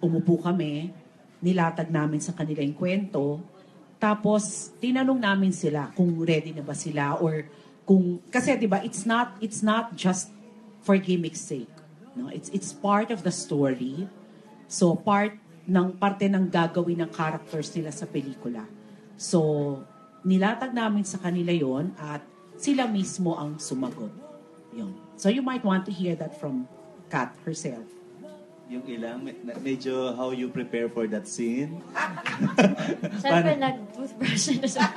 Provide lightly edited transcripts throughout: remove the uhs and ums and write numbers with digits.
umupo kami, nilatag namin sa kanila yung kwento, tapos tinanong namin sila kung ready na ba sila or kung kasi 'di ba it's not just for gimmick's sake. No, it's part of the story. So parte ng gagawin ng characters nila sa pelikula. So nilatag namin sa kanila 'yon at sila mismo ang sumagot. 'Yon. So you might want to hear that from Kat herself. Yung ilang, medyo how you prepare for that scene? Siyempre, nag-toothbrush na siya.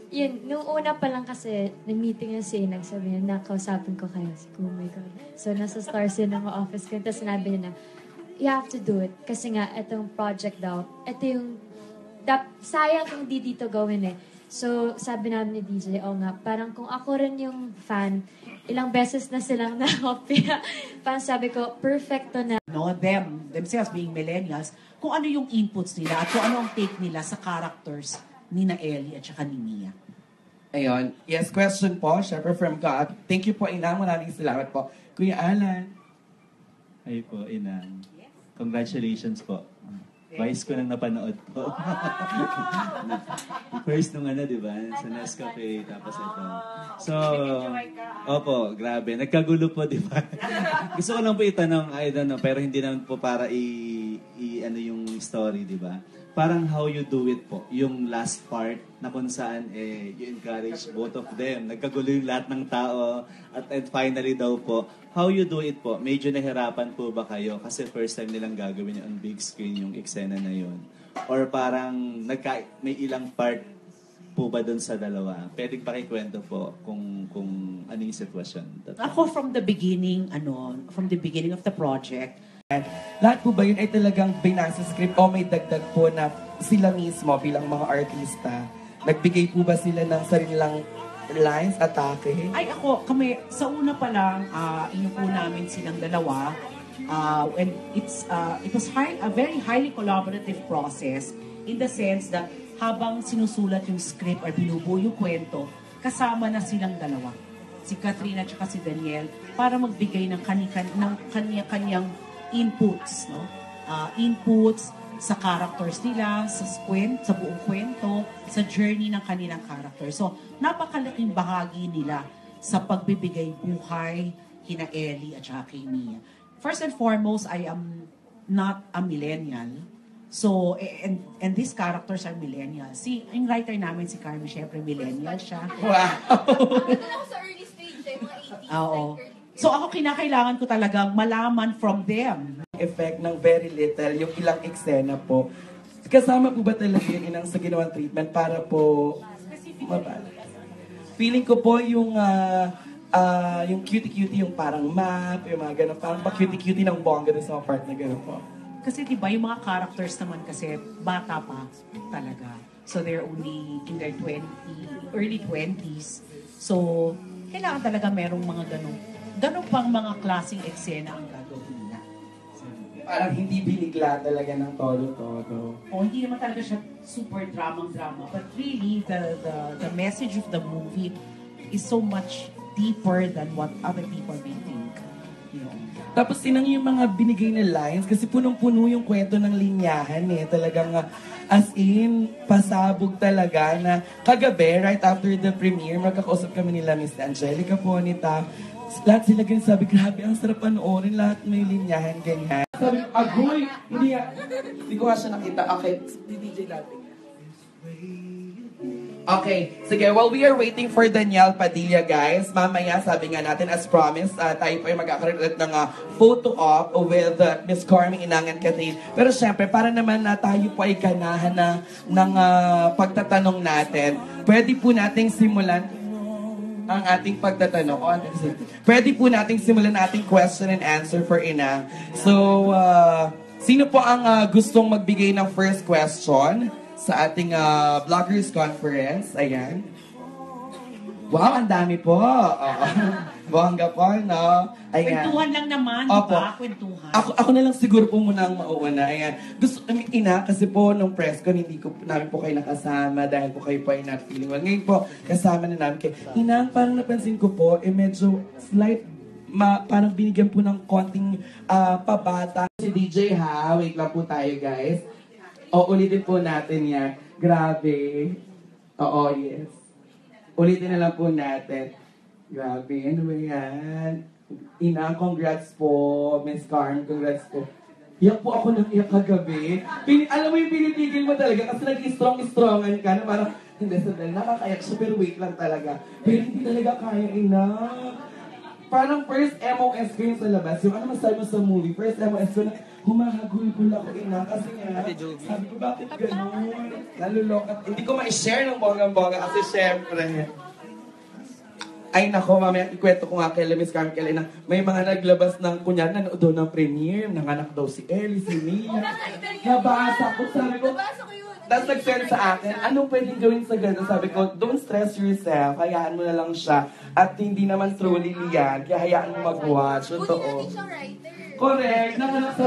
Yun, nung una pa lang kasi, nag-meeting na si Inang, sabi niya, nakausapin ko kayo. Oh my God. So, nasa Star Cinema office ko. Tapos sinabi niya na, you have to do it. Kasi nga, itong project daw, ito yung, sayang kung di dito gawin eh. So, sabi namin ni DJ, nga, parang kung ako rin yung fan, ilang beses na silang nakopya. Parang sabi ko, perfecto na. No, themselves being millennials, kung ano yung inputs nila at kung ano ang take nila sa characters ni na Ellie at saka ni Mia. Ayun. Yes, question po. Syempre from God. Thank you po, Inang. Maraming salamat po. Kuya Alan. Ay po, Inang. Congratulations po. Vice ko nang napanood po. First nung di ba? Sa Nescafe, tapos ito. So, opo, grabe. Nagkagulo po, di ba? Gusto ko lang po itanong, I don't know, pero hindi naman po para yung story, di ba? Parang how you do it po. Yung last part na kung saan you encourage both of them. Nagkagulo yung lahat ng tao. And finally daw po, how you do it po? Medyo nahirapan po ba kayo? Kasi first time nilang gagawin on big screen yung eksena na yun. Or parang may ilang part po ba dun sa dalawa? Pwedeng pakikwento po kung ano yung sitwasyon. Ako from the beginning of the project, lahat po ba yun ay talagang binasa script o may dagdag po na sila mismo bilang mga artista? Nagbigay po ba sila ng sarilang lines, atake? Ay kami, sa una pa lang, inupo namin silang dalawa. And it was a very highly collaborative process in the sense that habang sinusulat yung script or binubuo yung kwento, kasama na silang dalawa. Si Katrina at si Daniel para magbigay ng kanya-kanyang inputs, no? Inputs sa characters nila, sa buong kwento, sa journey ng kanilang character. So, napakalaking bahagi nila sa pagbibigay buhay kina Ellie at saka kay Mia. First and foremost, I am not a millennial. So, and these characters are millennials. Yung writer namin, si Carmen, syempre millennial siya. Wow! Ako sa early stage, mga 80s. Oo. So ako kinakailangan ko talagang malaman from them. Effect ng very little, yung ilang eksena po. Kasama po ba talaga yun Inang sa ginawang treatment para po mabala? Feeling ko po yung cutie-cutie, yung parang map, yung mga ganun, parang pa-cutie-cutie ng bongga dun sa mga part na ganun po. Kasi diba yung mga characters naman kasi bata pa talaga. So they're only in their early 20s. So kailangan talaga merong mga ganun pang mga klaseng eksena ang gagawin nila. Parang hindi binigla talaga ng todo-todo. Hindi naman talaga siya super drama. But really, the message of the movie is so much deeper than what other people may think. You know? Tapos Inang yung mga binigay na lines, kasi punong-puno yung kwento ng linyahan Talagang as in, pasabog talaga na kagabi, right after the premiere, magkakausap kami nila Miss Angelica Ponita. Lahat sila ganyan sabi, grabe, ang sarap panoorin, lahat may linyahan, ganyan. Sabi, agoy, hindi ko nga siya nakita. Okay, DJ natin. Okay, sige, while we are waiting for Danielle Padilla, guys, mamaya, sabi nga natin, as promised, tayo po ay magkakaroon ulit ng photo op with Miss Carmen Inang and Catherine. Pero syempre, para naman na tayo po ay ganahan ng pagtatanong natin, pwede po nating simulan ang ating pagtatanong. Pwede po nating simulan ating question and answer for Inang. So, sino po ang gustong magbigay ng first question sa ating Bloggers Conference? Ayan. Wow, ang dami po. Bongga po, no? Ayan. Kwentuhan lang naman, di ba? Kwentuhan. Ako na lang siguro po muna ang mauuna. Ayan. Ina, kasi po nung press ko, hindi ko namin po kayo nakasama dahil po kayo po ay not feeling well. Ngayon po, kasama na namin kayo. Ina, parang napansin ko po, medyo slight parang binigyan po ng konting pabata. Si DJ ha, wait lang po tayo guys. O, ulitin po natin yan. Grabe. Oo, yes. Ulitin na lang po natin. Grabe, ano ba yan? Ina, congrats po. Miss Carm, congrats po. Iyak po ako ng iyak kagabi. Alam mo yung pinitigil mo talaga kasi nag-strong-strongan ka na parang, hindi, sandali, nakakayak siya pero wait lang talaga. Pero hindi talaga kaya, ina. Parang first MOS ko yung sa labas. Yung ano masabi mo sa movie, first MOS ko na humahagulgul ako, ina. Kasi nga, sabi ko, bakit ganun? Nalulokat. Hindi ko ma-share ng bonggang-bongga kasi syempre. Ay nako, mamaya ikwento ko nga kay Miss Carmen Kelly na may mga naglabas ng, kunyari, nanood daw ng premiere, nanganak daw si Ellie, si Mia. Nabasa ko, sabi ko, Nabasa ko yun. tapos nag-send sa akin, anong pwedeng gawin sa gano'n? Sabi ko, don't stress yourself, hayaan mo na lang siya. At hindi naman truly yan, kaya hayaan mo mag-watch. Buti Totoo. natin siyang writer. Correct. Nanganak sa